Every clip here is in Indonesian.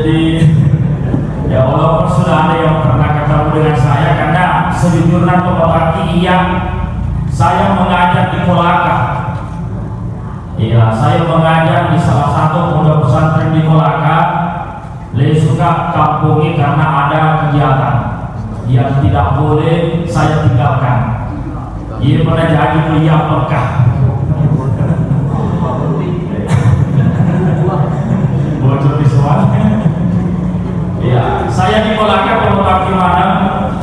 Jadi ya walaupun sudah ada yang pernah ketemu dengan saya, karena sejujurnya Bapak iya, saya mengajar di Kolaka. Iya, saya mengajar di salah satu pondok pesantren di Kolaka. Lebih suka kampungi karena ada kegiatan yang tidak boleh saya tinggalkan. Ia pernah jadi pria Mekah. Bocor di soalnya. Ya, saya di Kolaka Pemuda Gimana,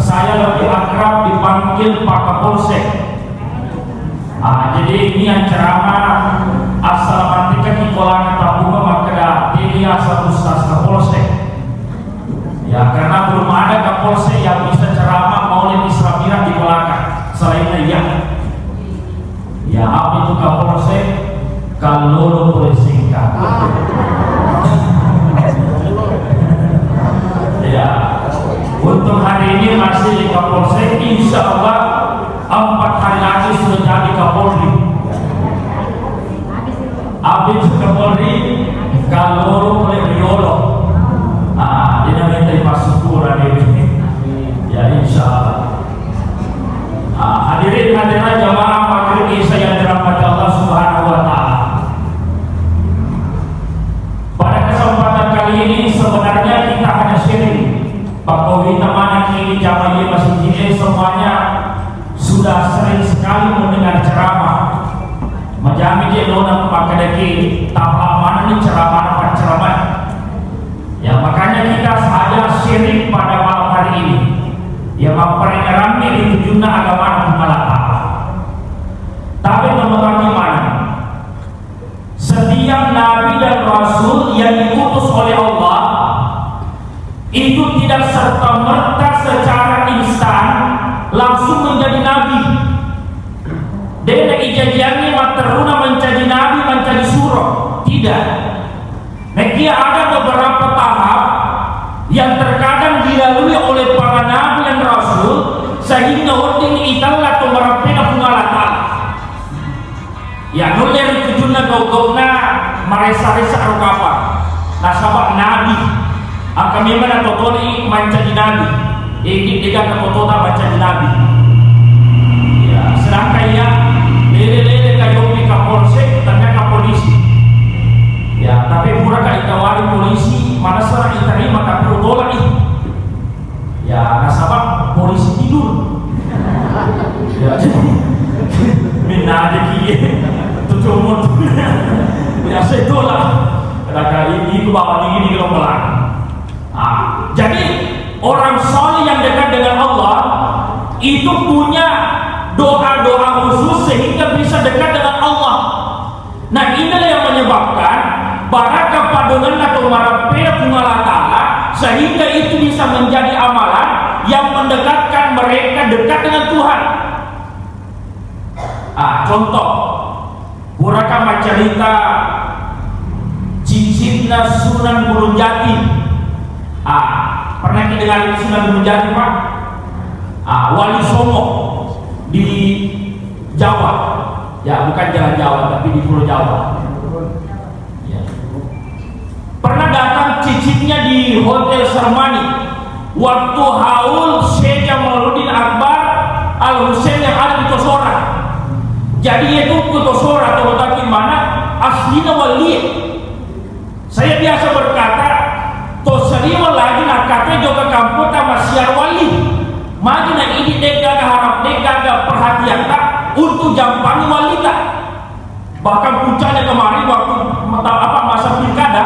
saya lebih akrab dipanggil Pak Kapolsek. Jadi ini yang ceramah asal mantika di Kolaka Tabunga Makeda, ini asal Ustaz Kapolsek. Ya, karena belum ada Kapolsek yang bisa ceramah Maulid Islamiyah di Kolaka selain dia. Ya, apa itu Kapolsek? Kalau boleh singkat. Ya, untuk hari ini masih di Kapolsek, insya Allah 4 hari lagi sudah jadi Kapolri. Habis Kapolri, kalau boleh Riolo, dia minta pasukuran ini. Ya, insya Allah. Hadirin hadirat jamaah maghrib Isya yang dirahmati Allah Subhanahu wa Ta'ala. Pada kesempatan kali ini sebenarnya kita hanya sharing. Pak Kowi teman kini jamaah masih ini semuanya sudah sering sekali mendengar ceramah. Menjamin dia dona makadaki tahap mana nih ceramah. Ya, makanya kita saja sharing pada malam hari ini. Yang memperingati di tujuan agama Tuhan. Tapi teman-teman gimana? Setiap nabi dan rasul yang diutus oleh Allah itu tidak serta-merta secara instan langsung menjadi nabi. Dena ijajiannya materuna menjadi nabi, menjadi surah. Tidak. Mekia ada beberapa tahap yang terkadang dilalui oleh para nabi dan rasul sehingga wading italla to marapena pungalata. Ya nuler tujuna gaugna maresa-resa arukapa. Nasabak nabi kami mana totoli menjadi nabi. Ini dekat totota menjadi nabi. Ya, sedangkan ya lele-lele kayo di Kapolsek ternyata polisi. Ya, tapi pura ka itawari polisi mana serang diterima tapi tolak nih. Ya, nasabak polisi tidur. Ya, minna aja kiye. Tujuh motor. Ya, saya tolak. Kadang ini ke bawah ini gelombang. Jadi orang soleh yang dekat dengan Allah itu punya doa-doa khusus sehingga bisa dekat dengan Allah. Nah, inilah yang menyebabkan barakah padungan atau marapena pungalatala sehingga itu bisa menjadi amalan yang mendekatkan mereka dekat dengan Tuhan. Contoh Burakama cerita cicitna Sunan Gunung Jati. Pernah kita dengar Sunan Gunung Jati, Pak? Wali Songo di Jawa. Ya, bukan jalan Jawa tapi di Pulau Jawa. Ya. Pernah datang cicitnya di Hotel Sermani waktu haul Syekh Jamaluddin Akbar Al-Husain yang ada di Tosora. Jadi itu ke Tosora atau bagaimana aslinya wali. Saya biasa berkata Tosariwa lagi nak kata juga kampung tak masyar wali. Maju nak ini dega harap dega perhatian tak untuk jampangi wali tak. Bahkan puncaknya kemarin waktu masa pilkada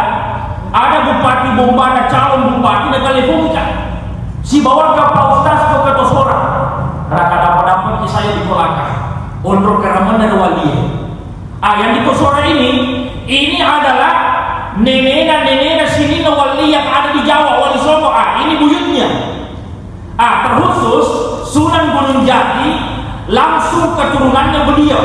ada bupati Bombana calon bupati dan telepon tak. Si bawa ke Pak Ustaz ke Tosora. Raka dapat saya di Kolaka. Ondro keraman dari wali. Yang di Tosora ini adalah nenek sini wali yang ada di Jawa, wali Songo. Ini buyutnya. Terkhusus Sunan Gunung Jati langsung keturunannya beliau.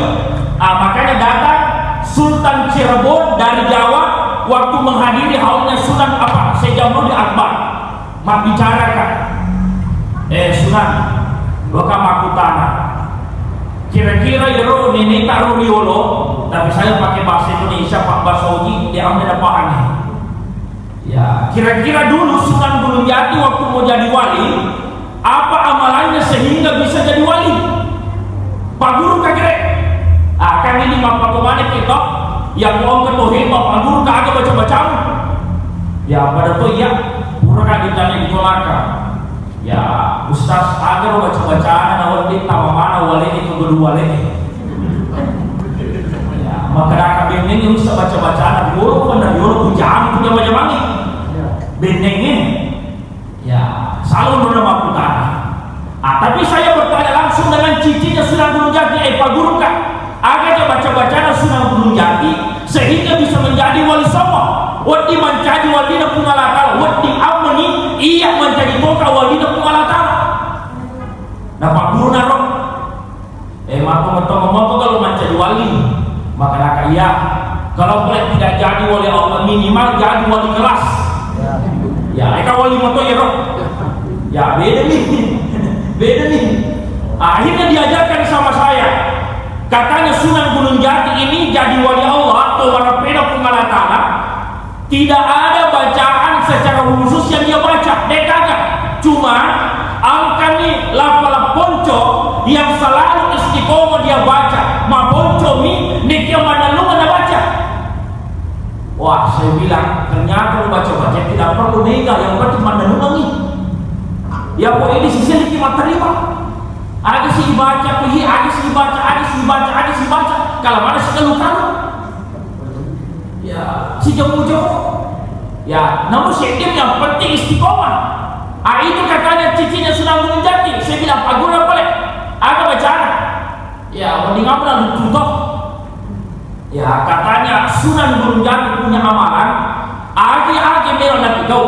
Makanya datang Sultan Cirebon dari Jawa waktu menghadiri haulnya Sunan Syekh Jamaluddin Akbar. Bicarakan Sunan loka makutana kira-kira yero nenek taruh riolo, tapi saya pakai bahasa Indonesia Pak Basoji diambil apa aneh. Ya, kira-kira dulu Sunan Gunung Jati waktu mau jadi wali, apa amalannya sehingga bisa jadi wali? Pak Guru kagak? Kan ini mapa kemana kita yang mau ketohin Pak Guru kagak baca-baca. Ya pada tuh ya, pura kagak ditanya di kolaka. Ya Ustaz agar baca-bacaan awal di tawa mana wali itu berdua wali. Ya maka kakak benteng bisa baca-bacaan guru pada guru hujan punya macam ini. Bentengnya ya selalu bernama putana. Tapi saya bertanya langsung dengan cicinya Sunan Gunung Jati, Pak Guru Kak, agar baca-bacaan Sunan Gunung Jati sehingga bisa menjadi wali songo. Wadi menjadi wali na pungalatala, wadi amani iya menjadi toka wali na pungalatala. Nah Pak Guru narok, maka ngomong kalau menjadi wali, maka nak iya kalau boleh tidak jadi wali Allah minimal jadi wali kelas. Ya, mereka wali moto ya roh. Ya beda nih, beda nih. Akhirnya diajarkan sama saya. Katanya Sunan Gunung Jati ini jadi wali Allah atau warapeda pungalatala. Tidak ada bacaan secara khusus yang dia baca. Dia kagak. Cuma angka nih lapala ponco yang selalu istiqomah dia baca. Ma ponco mi nekia manalungan dia baca. Wah, saya bilang ternyata baca-baca tidak perlu mega yang berarti manalungan nih. Ya kok ini sisi lagi terima. Ada sih baca, pergi, ada sih baca, ada sih baca, ada sih baca. Kalau mana sih kelukan? Ya, si jauh-jauh. Ya, namun sedih yang penting istiqomah. Itu katanya cicinya Sunan Gunung Jati. Saya bilang Pak Guru boleh. Ada bacaan. Ya, mending apa lalu contoh. Ya, katanya Sunan Gunung Jati punya amalan. Agi melo nak kau.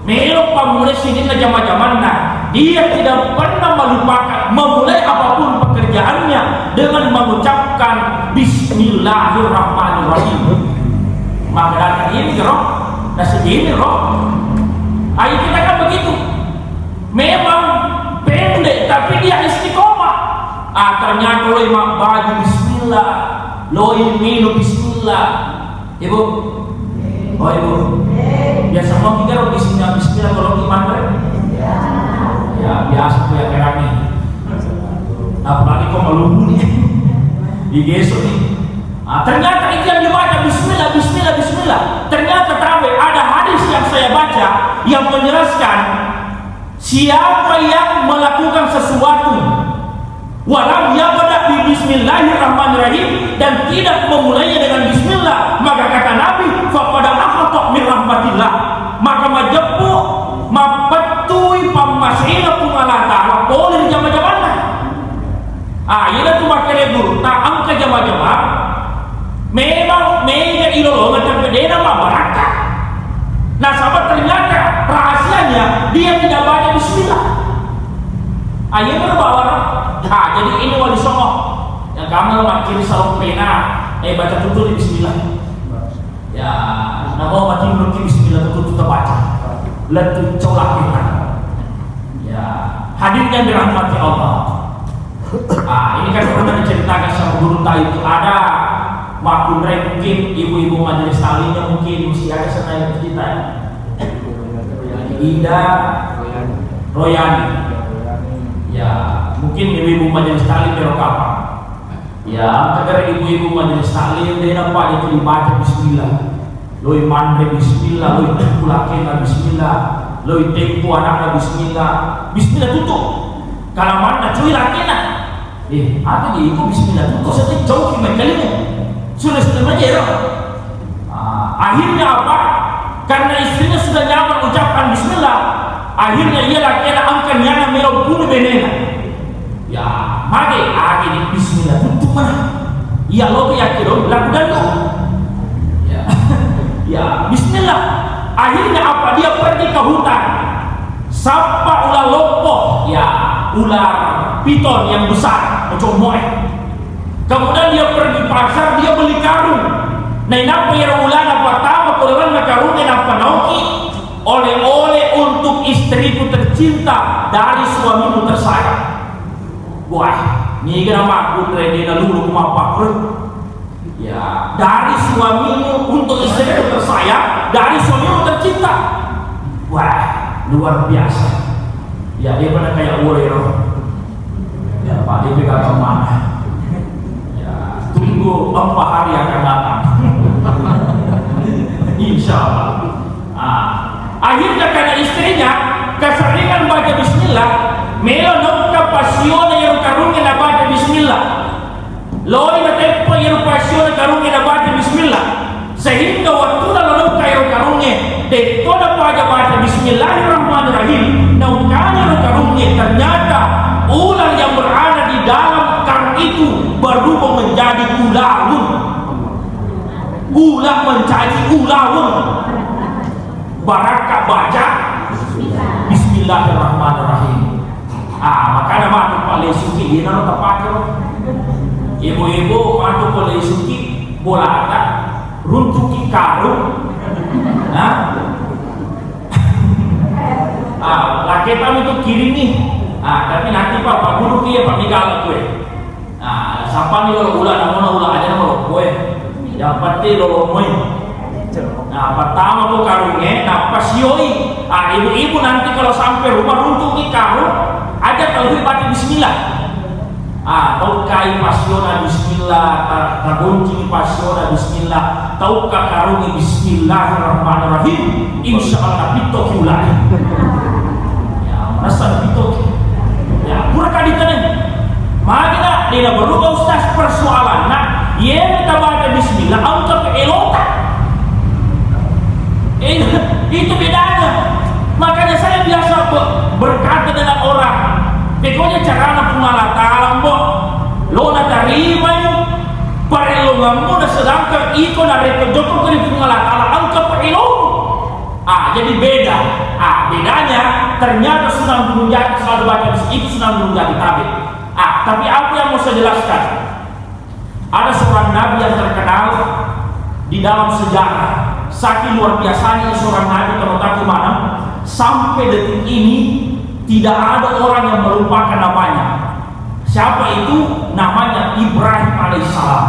Melo pamulai sini na zaman-zaman nah. Dia tidak pernah melupakan memulai apapun pekerjaannya dengan mengucapkan Bismillahirrahmanirrahim. Maka datang ini roh, nah segini roh. Ayo kita kan begitu. Memang pendek tapi dia istiqomah. Ternyata loi mak baju Bismillah, loi minum Bismillah. Ibu, oh ibu, biasa mau kita roh Bismillah kalau gimana? Ya biasa tuh ya kerani. Apalagi kau melumpuh nih di gesok nih. Ternyata itu yang dibaca Bismillah, Bismillah, Bismillah. Ternyata tahu ada hadis yang saya baca yang menjelaskan siapa yang melakukan sesuatu walam yabda bi Bismillahirrahmanirrahim dan tidak memulainya dengan Bismillah, maka kata Nabi faqad akhata min rahmatillah, maka majappu mapatui pamasina kumala ta'ala boleh jama-jamana. Ini tuh makanya guru tak angka jama-jama memang mega ilolo macam bedena mabaraka. Nah sahabat ternyata rahasianya dia tidak baca Bismillah. Ayo berbawa. Jadi ini wali songo yang kamu makin salong pena baca tutur di Bismillah. Ya nama makin berarti Bismillah tutur kita baca. Letu colak kita. Ya hadirnya dirahmati Allah. Ini kan pernah diceritakan sama guru itu ada Makundre mungkin ibu-ibu majelis taklimnya mungkin mesti ada sana yang kita. Ida Royani. Ya mungkin ibu-ibu majelis taklim berokapa. Ya agar ibu-ibu majelis taklim dia dapat itu dibaca Bismillah. Loi mandre Bismillah, loi kulakena Bismillah, loi tempo anaknya Bismillah. Bismillah tutup. Kalau mana cuy lakena. Apa dia itu Bismillah tutup setiap jauh kalinya. Sudah aja ya. Akhirnya apa? Karena istrinya sudah nyaman ucapkan Bismillah, akhirnya ia lakena angkat nyana melo puluh benena. Ya, mage ini Bismillah tutup mana? Ya lo yakin lo lakukan lo. Ya, ya Bismillah. Akhirnya apa? Dia pergi ke hutan. Sapa ular lopoh, ya ular piton yang besar, comoy. Kemudian dia pergi pasar, dia beli karung. Nah, napa ya ulana pertama kalau karung napa nauki oleh-oleh untuk istriku tercinta dari suamimu tersayang. Wah, ni nama aku redena lulu mapak. Ya, dari suamimu untuk istriku tersayang, dari suamimu tercinta. Wah, luar biasa. Ya, dia pada kayak Urero. Ya, Pak, dia pegang kemana? Ya, tunggu 4 hari akan datang. Insya Allah. Akhirnya karena istrinya keseringan baca bismillah, melo nokka pasione yang karungin baca bismillah. Loi na tempo yang pasione karungin baca bismillah. Sehingga waktu lalu kayo karungin de toda baca bismillahirrahmanirrahim. Naukanya karungin ternyata ular yang berada di dalam karung itu berubah menjadi ularun. Ular menjadi ularun. Barakah baca Bismillahirrahmanirrahim. Makanya matu pale suki ina no tapake. Ibu-ibu matu pale suki bola ada runtuki karung. Laki kami itu kiri nih. Tapi nanti Pak Guru kia Pak Migala gue. Siapa nih kalau ulah namanya ulah aja nama gue. Yang penting lo moy. Pertama tuh karungnya, pasioi. Ibu-ibu nanti kalau sampai rumah runtuh di karung, aja kalau baca bismillah. Taukai pasiona bismillah, tagunci pasiona bismillah, taukah karungnya bismillahirrahmanirrahim. Insyaallah pitok ulai. Ya, merasa pitok. Ya, pura kali tadi. Makanya dia berubah ustaz persoalan. Nah, ia kita baca bismillah, angkat elota. Itu bedanya. Makanya saya biasa berkata dengan orang, pokoknya cara pengala talam bo, lo na terima yo, parelo ngamu na sedangkan iko na repojoko kali pengala talam angkat parelo. Jadi beda. Bedanya ternyata Sunan Gunung Jati selalu baca itu Sunan Gunung Jati tabe. Tapi apa yang mau saya jelaskan? Ada seorang nabi yang terkenal di dalam sejarah. Saking luar biasanya seorang nabi kalau tak mana sampai detik ini tidak ada orang yang melupakan namanya. Siapa itu? Namanya Ibrahim alaihissalam.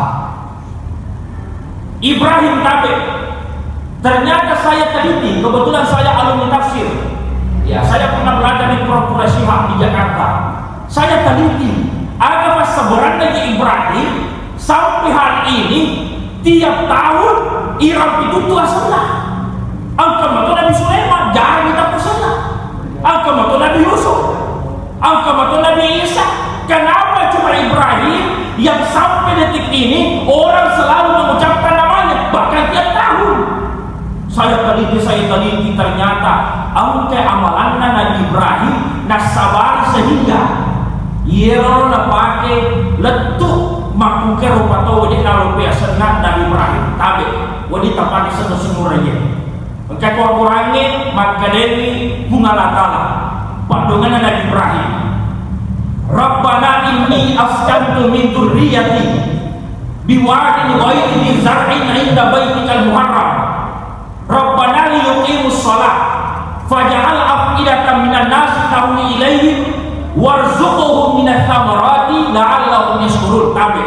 Ibrahim tabe. Ternyata saya teliti, kebetulan saya alumni tafsir. Ya, saya pernah belajar di Propura Syihab di Jakarta. Saya teliti, agama sebenarnya Ibrahim sampai hari ini tiap tahun Iram itu tuh salah. Angka Nabi Sulaiman jarang kita pesalah. Angka Nabi Yusuf, angka Nabi Isa. Kenapa cuma Ibrahim yang sampai detik ini orang selalu mengucapkan namanya bahkan tiap tahun? Saya teliti ternyata angka amalan Nabi Ibrahim nasabar sehingga Yero na pakai letup makuke rupa tau di kalau biasa Nabi Ibrahim tabe wadi tapani senu-senuranya maka kurangnya maka dari bunga latala padongan Nabi Ibrahim Rabbana inni askantu min dzurriyyati biwadin ghairi zar'in 'inda baitikal muharram Rabbana liyuqimus shalah faj'al af'idatan minan nasi tahwi ilaihim warzuqhum minats thamarati la'allahum yashkurun tabe.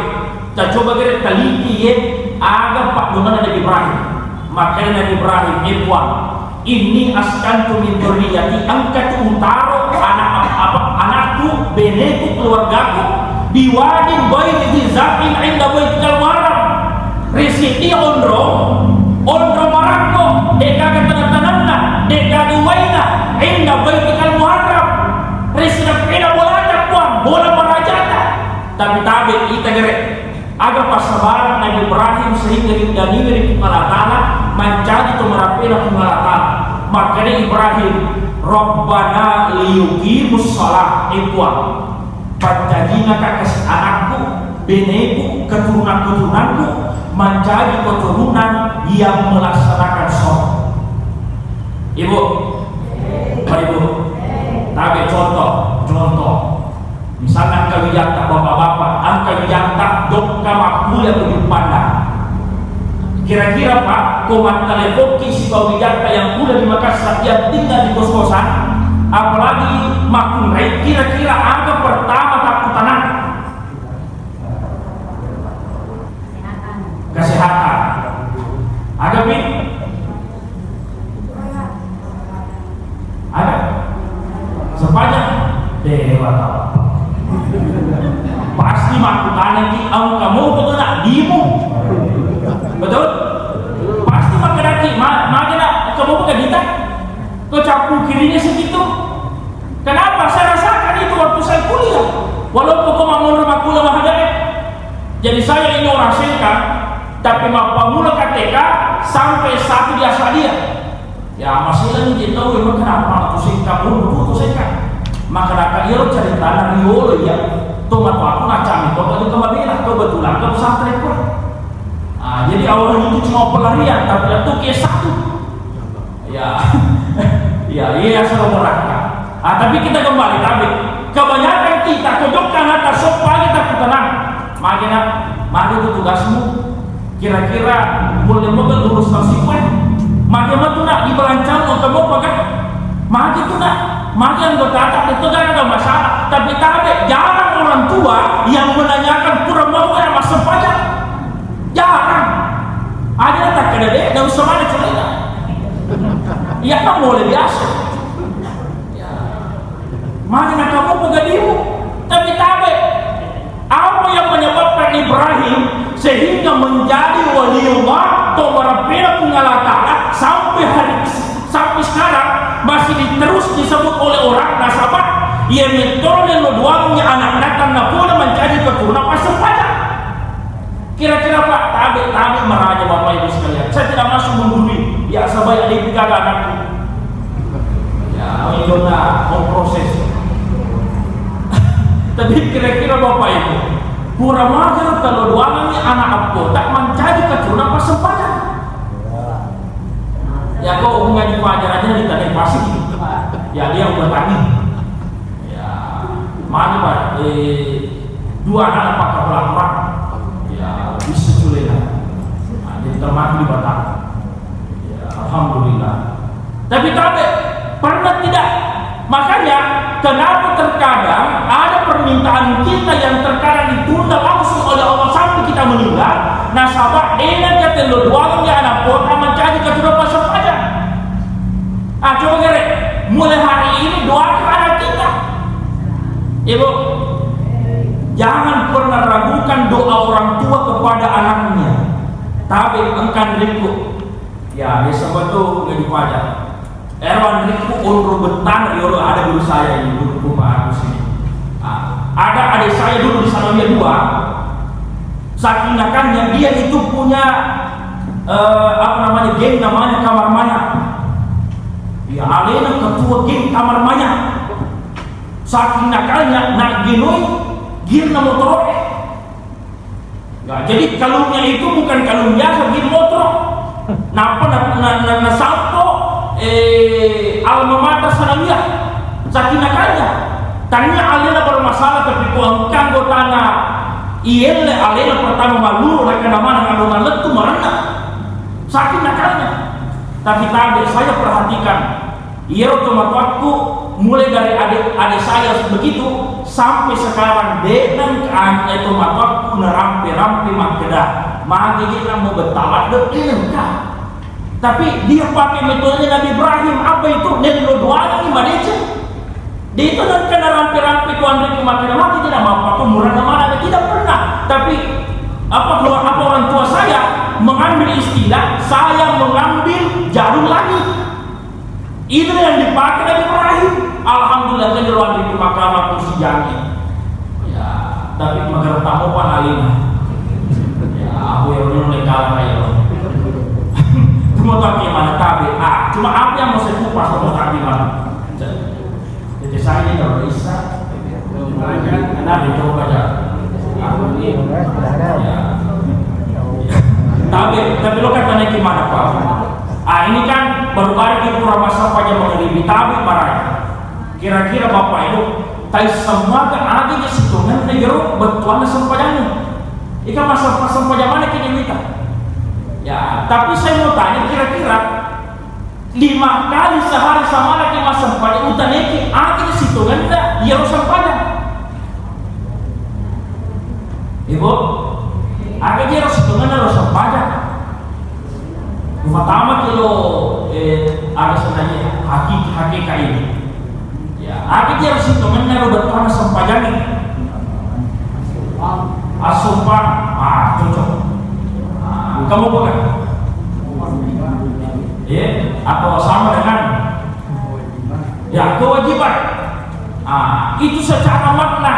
Kita coba kita teliti ya agak pak dengan Nabi Ibrahim. Makanya Nabi Ibrahim ikhwan, ini askantu min dzurriyyati angkat utaro anakku beneku keluargaku biwadin baiti zakin inda baitikal muharram. Risiti ondro marako deka tanah-tanahna deka duwaina inda baitikal muharram. Risina pena bola merajata tapi tabe kita gerek agak pasabaran Nabi Ibrahim sehingga didani dari pengalatana menjadi tumerapena pengalatana makanya Ibrahim Rabbana liyuqimus shalah ikhwan panjajina kakasih anakku beneku keturunan-keturunanku menjadi keturunan yang melaksanakan sholat. Ibu tabe contoh misalnya angka wijanta bapak-bapak angka wijanta dokka makmul yang pandang kira-kira Pak komat telepoki si bawa wijanta yang udah di Makassar yang tinggal di kos-kosan apalagi makmul kira-kira angka pertama takut tanah kesehatan ada Kau capu kirinya segitu. Kenapa? Saya rasakan itu waktu saya kuliah. Walaupun kau mau rumah kuliah mahadaya. Jadi saya ini orang Sengka, tapi pamula KTK sampai satu di Asadia. Ya masalah ini dia tahu memang kenapa aku Sengka butuh Sengka. Maka nak ia cari tanah riolo ya. Tomat aku ngacami, kau baju kemabela, kau betulan, kau pesantren pun. Jadi awalnya itu cuma pelarian, tapi itu kes satu. Ya, iya selalu merangkak. Tapi kita kembali, tapi kebanyakan kita kejokkan atas sopa kita tenang. Maka itu tugasmu. Kira-kira boleh lulus konsekuen. Maka itu nak diberancang untuk mau kan? Maka itu nak. Maka yang berkata itu kan ada masalah. Tapi jarang orang tua yang menanyakan kurang mau kan masa pajak. Jarang. Ada tak kena deh, dan usah ada cerita. Ya kan boleh biasa. Maka kamu pegadimu. Tapi apa yang menyebabkan Ibrahim sehingga menjadi waliullah atau Rabbina Allah Ta'ala sampai sekarang masih terus disebut oleh orang nasabah yang metode doangnya anak-anak nakuna menjadi keturunan pasal pajak. Kira-kira Pak tabe meraja Bapak Ibu sekalian. Saya tidak masuk menggurui. Ya sebaik ada tiga anakku. Ya Indona mau proses. Tapi kira-kira Bapak Ibu kurang mager kalau doangnya anak aku tak menjadi keturunan pasal pajak. Ya kau hubungan fajar aja di tanah pasir. Ya dia udah tani. Ya mana Pak? Dua anak Pak kepala perang. Ya bisa culena. Jadi termati di Batam. Ya alhamdulillah. Tapi pernah tidak. Makanya kenapa terkadang ada permintaan kita yang terkadang ditunda langsung oleh Allah sampai kita meninggal. Nasabah enak kata lo doangnya anak kota menjadi keturunan pasal pajak. Coba kira mulai hari ini doakan anak kita. Ibu, jangan pernah ragukan doa orang tua kepada anaknya. Tapi engkan riku. Ya, dia sebut tuh nggak dipajak. Erwan riku unru betan riolo ada guru saya ini guru Pak Agus ini. Ada adik saya dulu di Sanawiyah 2. Sakinakannya dia itu punya geng namanya Kamar Maya. Ya alena ketua geng Kamar Maya. Sakinakannya nak genoi girna motor. Ya, jadi kalungnya itu bukan kalung biasa gir motor. Napa na salto alma mater Sanawiyah. Sakinakannya. Tanya alena bermasalah tapi kau engkang go tanya ielle alena pertama malu nak nama ngandotan letu merendah sakit nakalnya. Tapi saya perhatikan ia otomatisku mulai dari adik saya begitu sampai sekarang dengan itu otomatisku nerampi makedah maka dia mau betalat deh tapi dia pakai metode Nabi Ibrahim apa itu nelo doanya ni madece. Dia itu dan kena rampi-rampi tuan ribu makin mati tidak apa murah mana tidak pernah. Tapi apa orang tua saya mengambil istilah saya mengambil jarum lagi. Itu yang dipakai Nabi Ibrahim. Alhamdulillah jadi tuan ribu mahkamah kursi janji. Ya, tapi magar tamu pan alina. Ya, aku yang mulai kalah kayak lo. Cuma tapi mana tabe. Cuma apa yang mau saya kupas mau tabe mana. Jadi saya ini kalau bisa, kenapa dicoba aja? Tapi lo katanya gimana Pak? Ini kan baru kita kurang masa pajak menghadapi tapi marah. Kira-kira Bapak Ibu, tapi semua kan ada di situ kan negara betuan sempajannya. Ikan masa sempajang mana kita minta? Ya, tapi saya mau tanya kira-kira 5 kali sehari sama lagi masa pajak utan iki ada di situ kan tidak ya harus pajak. Ibu ada dia harus dengan harus pajak. Pertama kilo ada sebenarnya hakika ini ya ada dia harus dengan harus bertanya sempajak ini asupan cocok kamu bukan atau sama dengan Ya, kewajiban. Itu secara makna,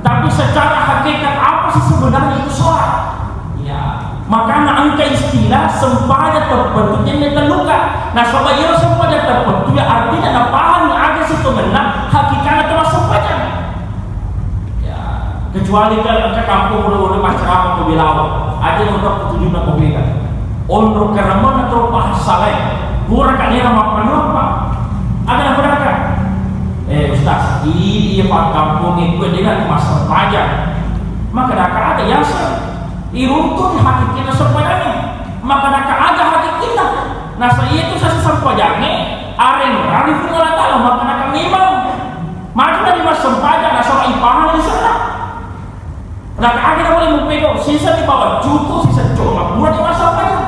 tapi secara hakikat apa sih sebenarnya itu sholat? Ya, makanya angka istilah sempanya terbentuk yang terluka. Nah, sobat sempanya terbentuk ya artinya nah paham ada situ menang hakikatnya terus sempanya. Ya, kecuali ke kampung udah masyarakat kebilawan, ada yang udah ketujuh nak kopikan. Ondro keramon atau bahasa lain, kurang kan yang apa? Ada yang berangkat. Ustaz, ini pak kampung itu dengan masa pajak. Maka ada yang iruntun hakikatnya sempajannya. Maka ada hakikatnya. Nah saya itu saya sempajannya. Arif Allah Taala maka memang. Maka dari masa pajak, nah soal ipahan di sana. Nah ada boleh mempegang sisa di bawah cukup sisa cuma buat di masa pajak.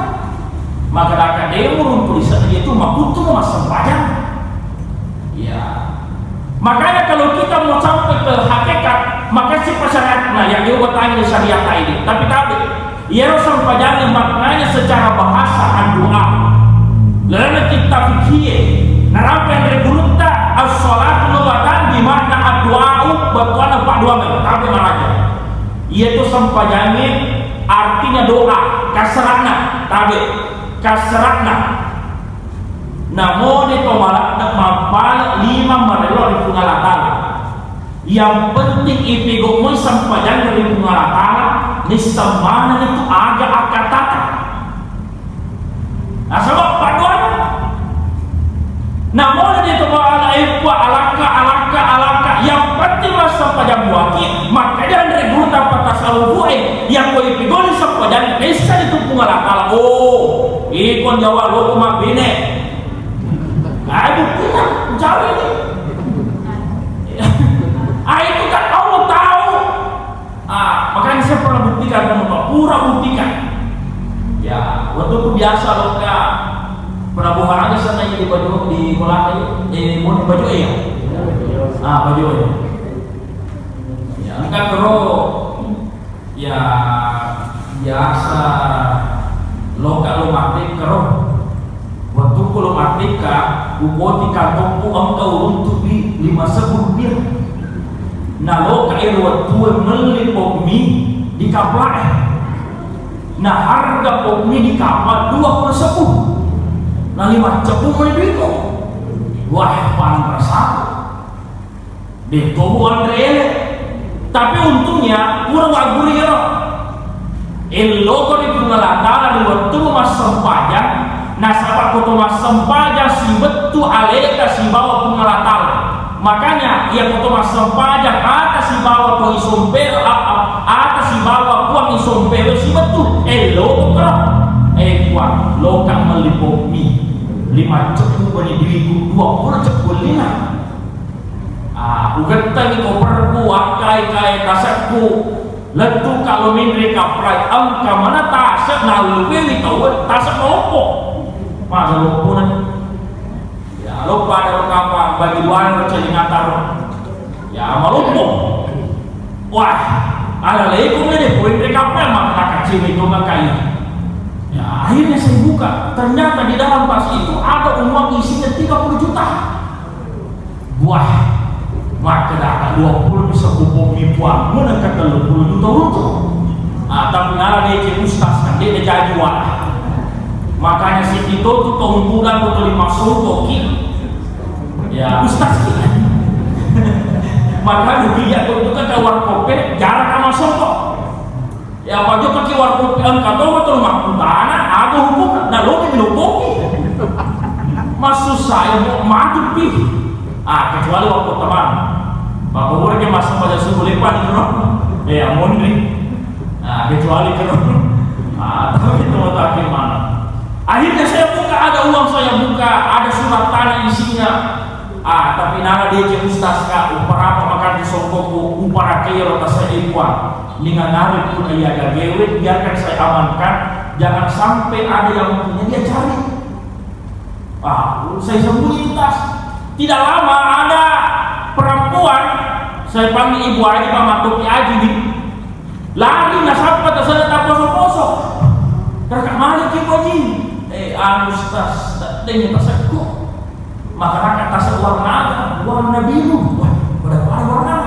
Maka dia meruntun di sana itu makutu masa pajak. Ya, makanya kalau kita mau sampai ke hakikat, maka si persyarat, nah yang dia bertanya di syariat ini, tapi ia harus sampaikan maknanya secara bahasa doa. Lalu kita fikir, apa yang dibunuhta as-salatu lughatan di mana doa bertuan apa doa tapi mana? Ia itu sampaikan artinya doa, kasratna, kasratna. Namun itu malah mapal 5 marelo di pungalatala. Yang penting ipigo mo sampajan dari pungalatala ni samana itu agak akatata. Nah sebab paduan. Namun itu malah ipa alaka yang penting mas sampajan buaki maka dia dari guru tanpa tasawuf yang kau ipigo ni sampajan bisa itu pungalatala. Oh, ikon Jawa lo cuma bine. Buktinya jauh ini. Itu kan Allah tahu. Makanya saya pernah buktikan kamu Pak, pura buktikan. Ya, waktu itu biasa loh kak. Prabowo aja sana di baju di Kolaka mau di baju ya. Baju ya. Ya, enggak kero. Ya biasa lokal mati kero. Waktu kalau merdeka, uboti kantongku engkau untuk di 50 rupiah. Nah lo kayak waktu melipok mie di kapal. Nah harga pok mie di kapal 20 Nah 5 cepung melipiko. Wah panas satu. Bekobu Andre. Tapi untungnya kurang aguri ya. Eloko di pengelatara di waktu masa pajak. Nah sahabat koto mas sempaja si betu aleka si bawa pengalatal. Makanya ia koto mas sempaja atas si bawa po isompel atas si bawa puang isompel si betu lo kerap kuat lo kan melipok mie 5 cepuk bani diriku 20 cepuk lina. Bukan tadi kau perbu akai tasakku letu kalau mindre kaprai angka mana tasak nah lebih kau tasak lopo. Masa lupa nanti. Ya lupa ada apa bagi luar jadi ngatar. Ya malupo. Wah, ala leikum ini poin rekapnya maka kecil itu makanya. Ya akhirnya saya buka. Ternyata di dalam tas itu ada uang isinya 30 juta. Wah, maka dah 20 bisa kupok mipuan. Mana kata 30 juta untuk. Tapi ala dia ustaz kan dia jadi wah. Makanya si itu tuh keunggulan untuk 5 koki ya ustaz kita. Maka dia itu kan ke warkope jarak sama soko ya apa juga ke warkope angkat betul makutana ada hukum nah lo minum kopi maksud saya mau maju pi kecuali waktu teman bapak boleh masuk pada suku lepan itu ya mondri kecuali tapi itu mau tak gimana. Akhirnya saya buka, ada uang saya buka, ada surat tanah isinya. Tapi nana dia je ustaz ka upara makan di songkoku upara kaya rota saya ikuan. Dengan narik pun ia gagewe, biarkan saya amankan. Jangan sampai ada yang punya dia cari. Saya sembunyi tas. Tidak lama ada perempuan, saya panggil ibu aja Pak Matuki Aji lari nasabah tersana tak poso-poso. Terkak mana kipo ji? Ustaz, tak dengar pasakku. masyarakat tasik warna biru, wah, pada warna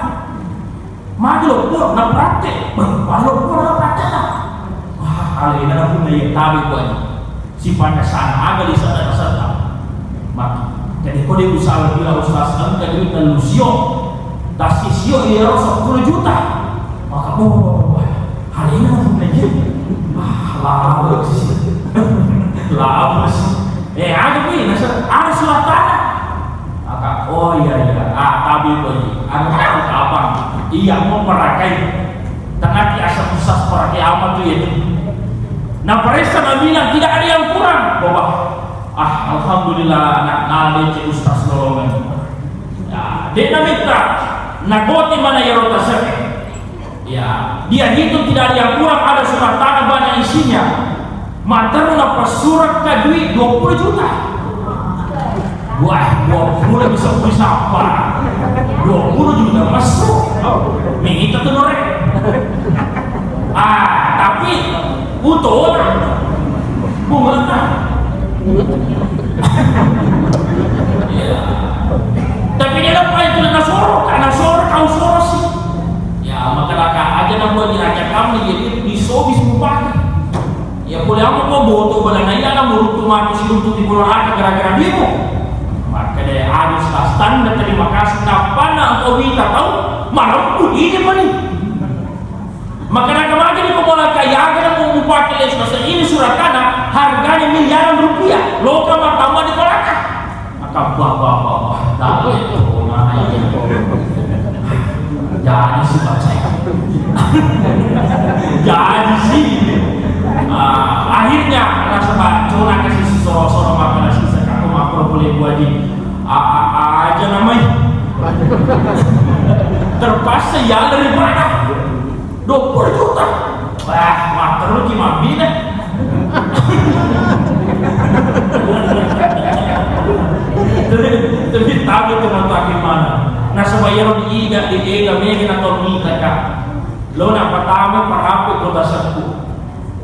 maju loh, na praktek, na praktek lah. Wah, kali ini aku naik tabi buat sifatnya sana agak di sana serta. Mak, jadi kode usaha bila usaha angka duit dan lusio, tas sisio ia rosok 10 juta. Maka wah, hari ini aku naik, lama sih, lama sih. Ada nih, ada surat tanah. Maka, oh iya, tabi boy, ada abang. Iya mau merakai tengah asal usas para kiamat itu. Nah perisa bilang tidak ada yang kurang. Bapak, alhamdulillah anak nade ustaz nolongan. Ya, dia minta nagoti mana ya rota sepe. Ya, dia hitung tidak ada yang kurang, ada surat tanah banyak isinya. Materna pas surat ke duit 20 juta. Wah, 20 bisa apa? 20 juta masuk. Minggu itu norek. Tapi utuh bunga. Ya. Tapi dia apa itu nasoro? Karena soro kau soro sih. Ya, maka aja nak buat diraja kami jadi disobis mupati. Ya boleh apa kau boto balana iya lah mulut tu mati sih untuk dibulan aja gara-gara demo. Maka dia harus standar terima kasih. Napana engkau minta tahu malam pun ini mana? Maka nak kemana ni kau mulai kaya agar mau mupati les masa ini surat tanah harganya miliaran rupiah. Loka matamu di kolaka. Maka bah tahu itu mana ini? Jadi sih baca. Jadi sih. Akhirnya rasa cuma kasih soro-soro makan nasi sekarang aku boleh buat di aja namanya terpaksa ya daripada 20 juta. Wah, mater lu gimana bina? Tapi tahu teman-teman gimana? Nah sebayar di iga mungkin atau nikah kah? Lo nak pertama parapu kota sepu.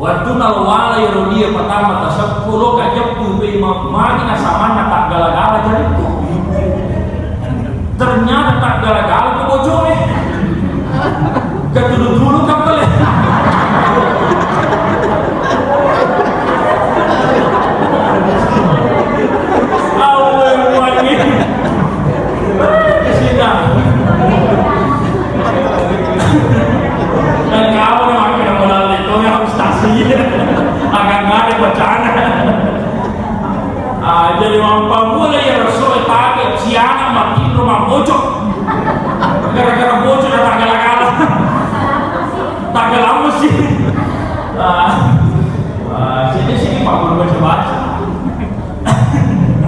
Waktu nalwala dia pertama tasap pulau kajak tuh magi nasaman tak galak-galak jadi tuh ternyata tak galak-galak ke bojone kedulu kapal awe wangi kesidang dan kau yang akhirnya melalui itu yang harus stasi agak nggak ada bacaan. Jadi mampu mulai ya Rasul pakai siana makin rumah bocor gara-gara bocor dan tak galak mesin. Sini Pak Guru baca.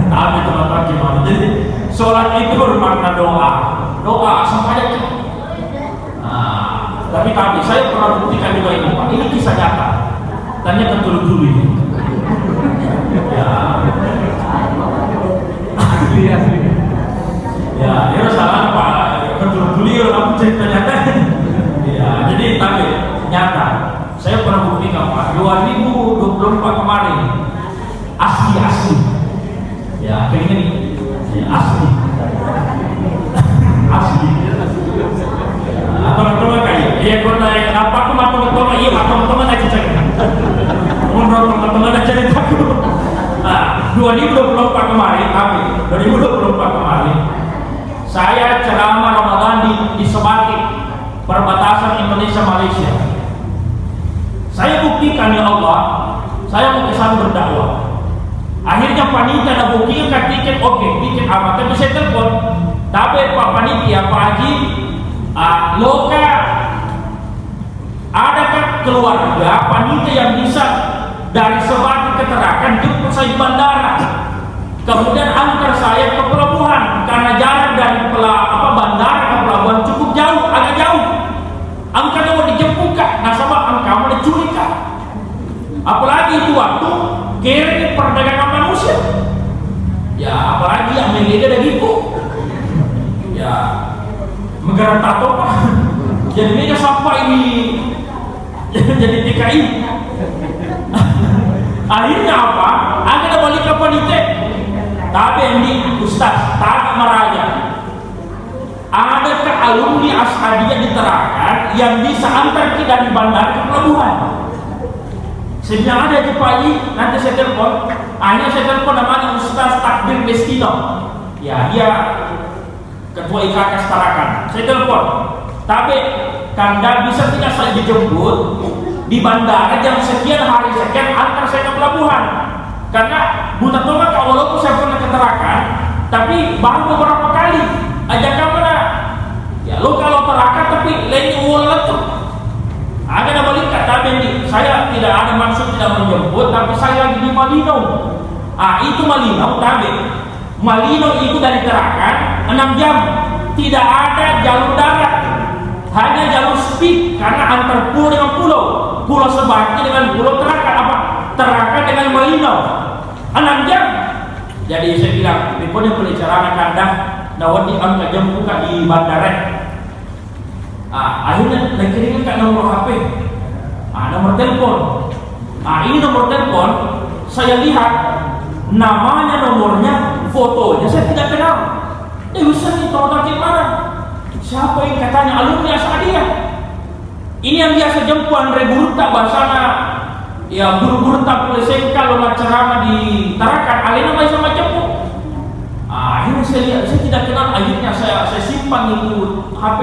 Tapi teman-teman gimana? Jadi sholat itu bermakna doa sampai aja. Tapi saya pernah buktikan juga ini Pak. Ini kisah nyata. Tanya dulu ini. Ya. Ya, dia salah Pak. Dulu aku cerita nyata. Ya, jadi tapi nyata. Saya pernah buktikan Pak. 2024 kemarin asli. Ya, kayak ini. Ya, asli. Teman-teman kayak, iya kalau naik apa aku mau teman-teman, iya teman-teman aja cek. Menurut teman-teman aja cerita aku. 2024 kemarin, 2024 kemarin, saya ceramah Ramadan di Sebatik, perbatasan Indonesia Malaysia. Saya buktikan ya Allah, saya mau kesan berdakwah. Akhirnya panitia ada booking tiket, oke, tiket amat, tapi saya telepon, tapi Pak Panitia, Pak Haji, Loka, adakah keluarga panitia yang bisa dari Sebatik ke Tarakan jemput saya di bandara, kemudian antar saya ke pelabuhan karena jarak dari bandara ke pelabuhan cukup jauh, agak jauh. Angkanya mau dijemput kah? Nasabah angka mau diculik kah? Apalagi itu waktu kira perdagangan manusia. Ya apalagi yang menggede gitu. Ya negara tato Pak. Jadi ini sampai ini jadi TKI. Akhirnya apa? Akhirnya balik ke panitia. Tapi ini Ustaz, tanya maraja. Adakah alumni Ashadiyah di Tarakan yang bisa antar kita dari bandara ke pelabuhan? Saya bilang ada di Pak Haji, nanti saya telepon. Akhirnya saya telepon namanya Ustaz Takdir Bestino. Ya, dia ketua IKK Tarakan. Saya telepon. Tapi Kanda bisa tidak saya dijemput di bandara jam sekian hari sekian antar saya ke pelabuhan? Karena buta tomat walaupun saya pernah ke Tarakan, tapi baru beberapa kali ajak kamera. Ya lo kalau Tarakan tapi lainnya uang letup. Ada nama balik kata Bendi, saya tidak ada maksud tidak menjemput, tapi saya lagi di Malino. Itu Malino, tapi Malino itu dari Tarakan 6 jam, tidak ada jalur darat, hanya jalur speed karena antar pulau dengan pulau sebaliknya dengan pulau Tarakan Tarakan dengan Malino 6 jam. Jadi saya bilang, ini pelicaraan kandang nawan di angka jam buka di bandara. Akhirnya dikirimkan ke nomor HP, nomor telepon. Ini nomor telepon, saya lihat namanya, nomornya, fotonya saya tidak kenal. Ustaz ini tahu gimana? Siapa yang katanya alumni Ashadiyah? Ini yang biasa jemput Andre Burta bahasana. Ya guru-guru tak boleh kalau ceramah di Tarakan, alena mai sama jemput. Akhirnya saya lihat, saya tidak kenal. Akhirnya saya simpan itu HP.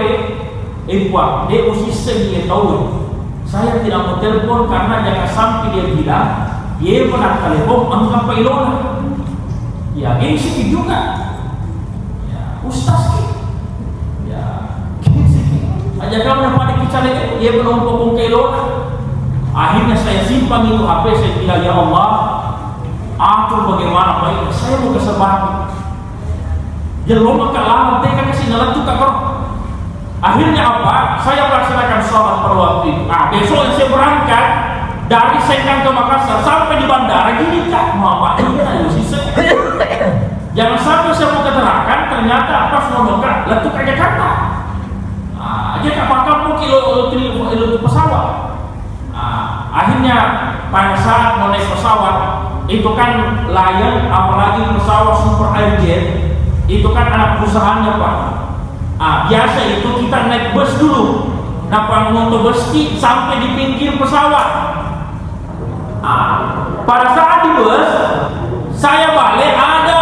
Buat dia posisi dia tahu. Saya tidak mau telepon karena jangan sampai dia bilang dia pernah telepon anggap Pak Ilona. Ya gengsi juga. Ya Ustaz ya gengsi. Aja kamu yang pada kicale dia belum ngomong ke Ilona. Akhirnya saya simpan itu HP, saya bilang ya Allah, atur bagaimana baik saya mau kesempatan. Jeloma kalah mereka kasih naletuk kok. Akhirnya apa? Saya melaksanakan sholat pada waktu itu. Besok saya berangkat dari Sengkang ke Makassar sampai di bandara gini kak, Muhammad ini jangan sampai saya mau keterakan ternyata pas mau kak letuk aja kata. Aja kak pakam kilo pesawat. Akhirnya pada saat mau naik pesawat itu kan Lion, apalagi pesawat Super Airjet itu kan anak perusahaannya Pak. Biasa itu kita naik bus dulu, nampak motor bus sampai di pinggir pesawat. Pada saat di bus, saya balik ada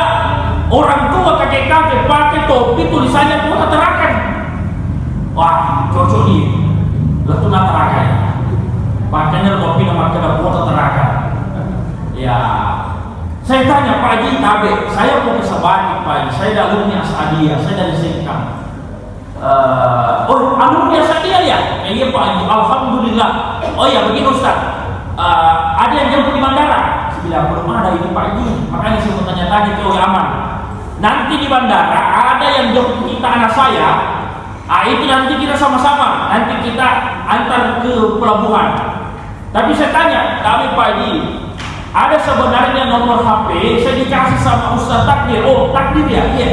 orang tua kakek-kakek pakai topi tulisannya Kota Tarakan. Wah, cocok nih, letup Tarakan. Pakainya topi nama kena Kota Tarakan. Ya, saya tanya Pak Haji Tabe, saya mau ke Sabani Pak Haji, saya alumni Ashadiyah, saya dari Sengkang. Alumni Ashadiyah ya? Iya Pak Haji, alhamdulillah. Oh ya begini Ustaz, ada yang jemput di bandara? Saya bilang belum ada ini Pak Haji, makanya saya mau tanya-tanya ke aman. Nanti di bandara ada yang jemput kita anak saya. Itu nanti kita sama-sama, nanti kita antar ke pelabuhan. Tapi saya tanya, kami Pak Haji, ada sebenarnya nomor HP saya dikasih sama Ustaz Takdir. Oh Takdir ya? Iya.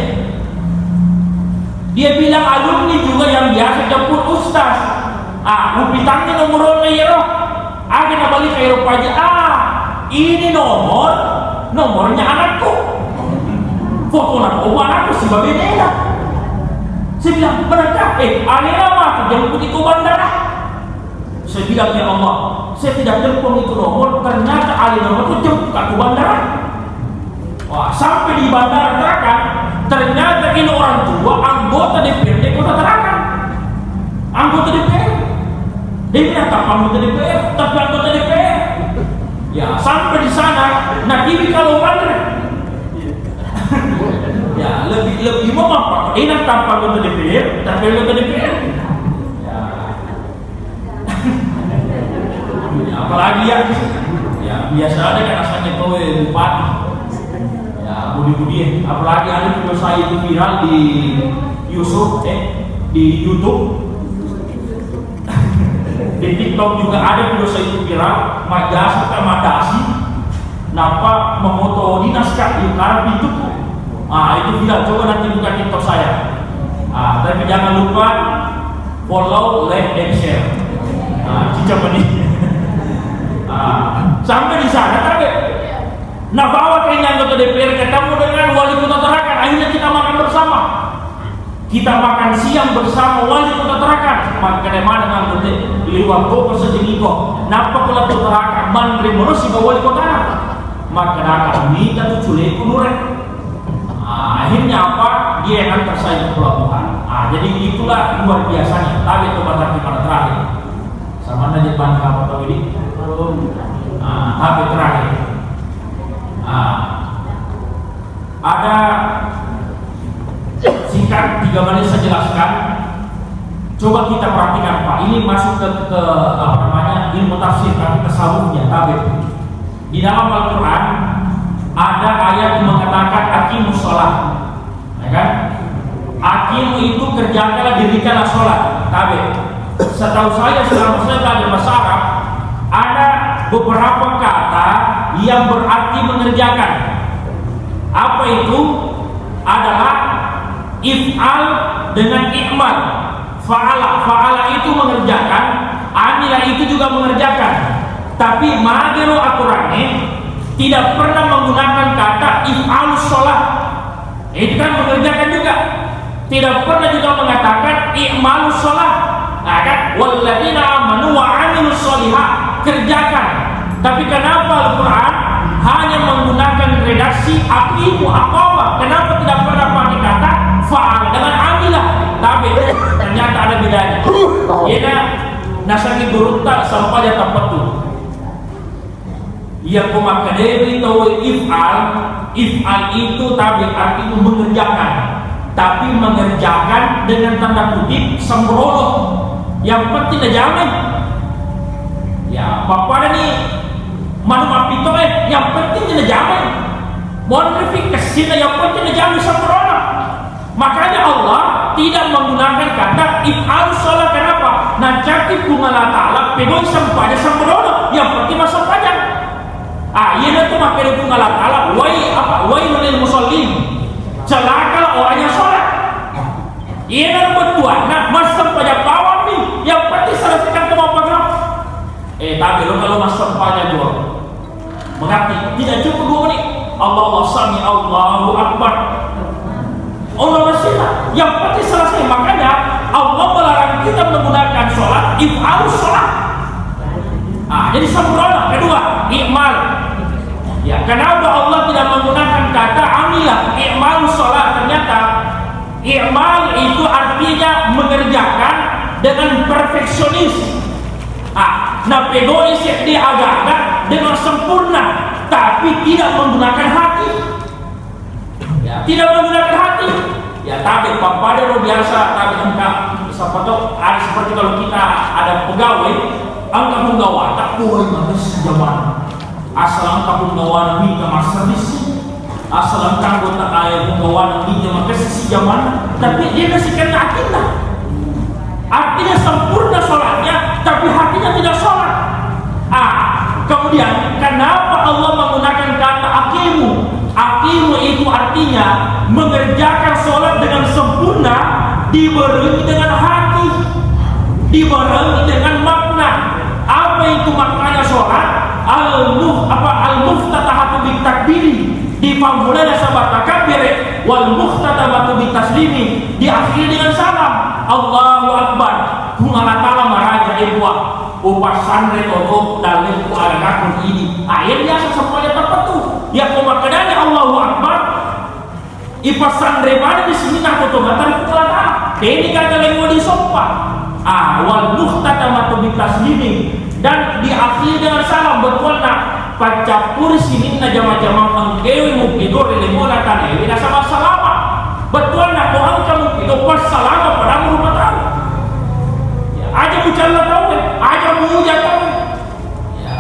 Dia bilang alumni juga yang biasa jemput Ustaz. Upitangnya nomornya ya roh. Akhirnya balik ke Eropa aja. Ini nomornya anakku. Foto anakku si babi beda. Saya bilang benar alena mah jemput itu bandara. Saya bilang ya Allah, saya tidak telepon itu nomor, ternyata alena itu jemput aku bandara. Wah, sampai di bandara Tarakan, ternyata ini orang tua anggota DPRD Kota Tarakan. Anggota DPR. Dia bilang tak anggota DPR, tapi anggota DPR. Ya, sampai di sana, Nabi kalau bandar. Ya, lebih mau ini tanpa anggota DPR, tapi anggota DPR. Ya, apalagi ya biasa ada kan asalnya kowe bupati. Budi-budi, apalagi ada video saya itu viral di YouTube, di TikTok juga ada video saya itu viral. Majasa Madasi, nampak memoto dinas kak di karena pintuku. Itu viral, coba nanti buka TikTok saya. Tapi jangan lupa follow, like, dan share. Cica ini. Sampai di sana, tapi bawa ke anggota DPR ketemu dengan wali kota Tarakan. Akhirnya Kita makan siang bersama wali kota Tarakan, maka mana dengan liwat koko sejeniko napa kula kota Tarakan mandri merusi ke wali kota, maka akan minta tuh culik kunure. Akhirnya apa? Dia yang antar saya ke pelabuhan. Jadi itulah luar biasanya. Tapi itu batas pada terakhir. Sama aja depan kamu tahu ini. Tapi terakhir. Ada singkat 3 menit saya jelaskan. Coba kita perhatikan Pak. Ini masuk ke apa namanya ilmu tafsir tapi tasawufnya. Tapi di dalam Al-Quran ada ayat yang mengatakan aqimus sholat, ya kan? Aqimu itu kerjakanlah, dirikanlah sholat. Tapi setahu saya selama saya belajar bahasa Arab, ada beberapa kata yang berarti mengerjakan. Apa itu? Adalah if'al dengan i'mal. Fa'ala itu mengerjakan, amila itu juga mengerjakan. Tapi magero aturannya tidak pernah menggunakan kata if'alus sholat. Itu kan mengerjakan juga. Tidak pernah juga mengatakan i'malus sholat. Nah kan, walladzina amanu wa 'amilus sholihat, kerjakan. Tapi kenapa Al-Quran hanya menggunakan redaksi aqimu aqama? Kenapa tidak pernah pakai kata fa'al dengan amilah? Tapi ternyata ada bedanya. Yana nasaki gurutta sampai tempat tuh. Yang pemakaderi tahu if'al itu tabi artinya mengerjakan, tapi mengerjakan dengan tanda kutip sembrono. Yang penting dijamin. Ya, bapak nih manu mapito yang penting dijamin. Mohon verifikasi yang penting dijamin sembrono. Makanya Allah tidak menggunakan kata if'al sholat. Kenapa? Nanti bunga ta'ala pegoy sampahnya sembrono. Yang penting masuk panjang. Ia itu maka itu Allah Ta'ala wailul musallin, celakalah orang yang sholat. Ia itu bertuan masuk pada bawah nih, yang penting selesaikan kemampuan. Tapi kalau masuk pada dua mengerti, tidak cukup 2 menit Allahu sami Allahu akbar Allah Rasulullah, yang penting selesai. Makanya Allah melarang kita menggunakan sholat if'alus sholat. Jadi sempurna. Kedua, i'mal. Ya, kenapa Allah tidak menggunakan kata amilah, i'mal sholat? Ternyata i'mal itu artinya mengerjakan dengan perfeksionis. Pegois di agama dengan sempurna, tapi tidak menggunakan hati. Ya, tidak menggunakan hati. Ya, tapi pada biasa, tapi enggak ada seperti kalau kita ada pegawai, angka penggawa tak boleh manis zaman. Asal angka penggawa minta servis, asal angka anggota ayah penggawa minta makasih zaman, tapi dia kasih kena kita. Artinya sempurna sholatnya, tapi hatinya tidak sholat. Kemudian kenapa Allah menggunakan kata aqimu? Aqimu itu artinya mengerjakan sholat dengan sempurna, dibarengi dengan hati, dibarengi dengan makna. Apa itu maknanya sholat? Al-muftatahatu bitakbiri, dimulai dari sahabat takbir, wal mukhtatamatu bitaslimi, diakhiri dengan salam. Allahu akbar. Kungalah ta'ala maraja ibwa upasan retorok dalil ku alakakun ini. Akhirnya semuanya terpetu. Ya pemaknanya Allahu akbar. Ipasan rebana di sini nak otomatan kungalah. Ini kata lengua di sopa. Wal mukhtatamatu bitaslimi, dan diakhiri dengan salam. Betul nak pacapur sini na jama-jama mengkewi mukidor lengua tan ewi na sama salama. Betul nak doang kamu itu pas salama pada rumah tahu. Ya, aja bicara tahu, aja muja tahu. Ya,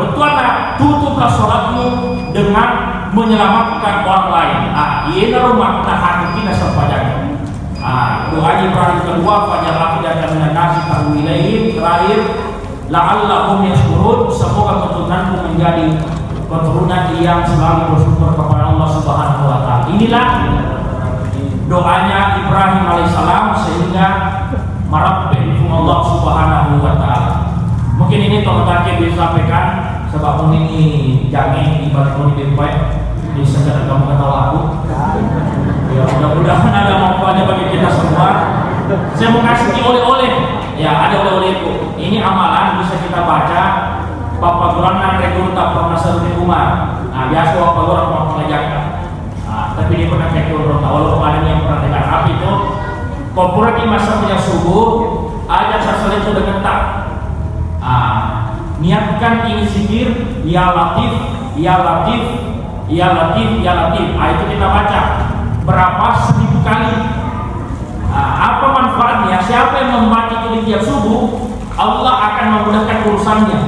betul nak tutuplah sholatmu dengan menyelamatkan orang lain. Ini rumah kita hati kita sepanjangnya. Doa Ibrahim kedua, fajal afidah minan nasi tahwilaihim. Terakhir, la'allahum yashkurun, semoga keturunanku menjadi keturunan yang selalu bersyukur kepada Allah Subhanahu wa taala. Inilah doanya Ibrahim alaihissalam sehingga merabbih Allah Subhanahu wa taala. Mungkin ini teman-teman bisa sampaikan sebab ini jangan ibarat mau dibaik di segala kamu kata aku. Ya mudah-mudahan ada manfaatnya pernah cek dulu, walaupun ada yang pernah dengar apa itu. Kompura di masa punya subuh, ada sesuatu itu dengan tak. Niatkan ini zikir, ya Latif, ya Latif, ya Latif, ya Latif. Itu kita baca berapa 1000 kali. Apa manfaatnya? Siapa yang membaca itu di tiap subuh, Allah akan memudahkan urusannya.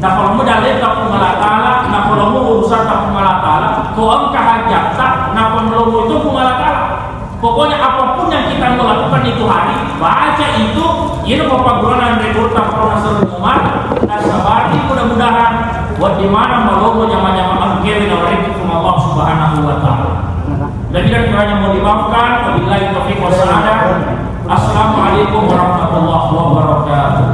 Nah kalau mudah lihat tak pengalatala, nah kalau mau urusan tak pengalatala, kau angka hajat tak, nah kalau itu pengalatala. Pokoknya apapun yang kita mau lakukan itu hari, baca itu, ini papaguran dan rekor tak pernah serumuman. Nah sabari mudah-mudahan buat dimana malu jamaah-jamaah angkiri dan rekor Allah Subhanahu Wa Taala. Dan tidak kiranya mau dimaafkan. Wabillahi taufiq wal hidayah. Assalamualaikum warahmatullahi wabarakatuh.